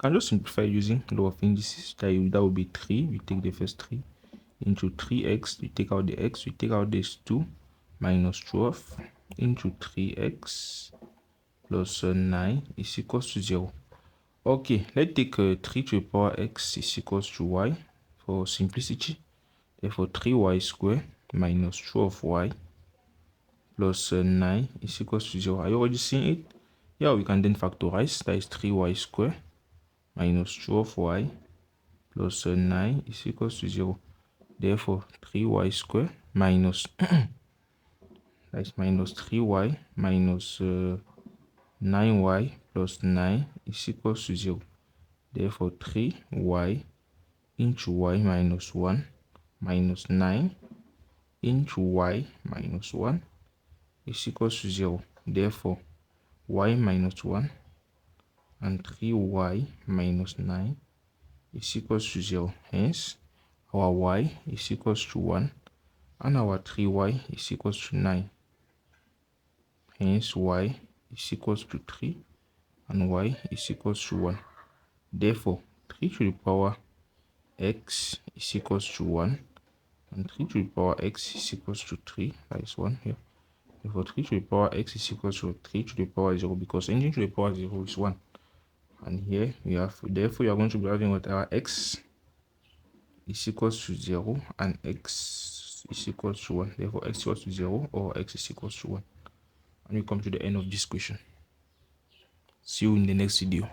can just simplify using law of indices. That would be 3. We take the first 3 into 3x. We take out the x. We take out this 2 minus 12 into 3x plus 9 is equals to 0. Okay, let's take 3 to the power x is equals to y for simplicity. Therefore, 3y squared minus 12y plus 9 is equals to 0. Are you already seeing it? Yeah, we can then factorize. That is 3y squared minus 12y plus 9 is equals to 0. Therefore, 3y squared minus that is minus 3y minus 9y plus 9 is equals to 0. Therefore, 3y into y minus 1 minus 9 into y minus 1 is equals to 0. Therefore, y minus 1 and 3y minus 9 is equals to 0. Hence, our y is equals to 1 and our 3y is equals to 9. Hence, y is equals to 3 and y is equals to 1. Therefore, 3 to the power x is equals to 1 and 3 to the power x is equals to 3. That is 1 here. Therefore, 3 to the power x is equals to 3 to the power 0, because anything to the power 0 is 1. And here we have, therefore, you are going to be having what our x is equals to 0 and x is equals to 1. Therefore, x equals to 0 or x is equals to 1. And we come to the end of this question. See you in the next video.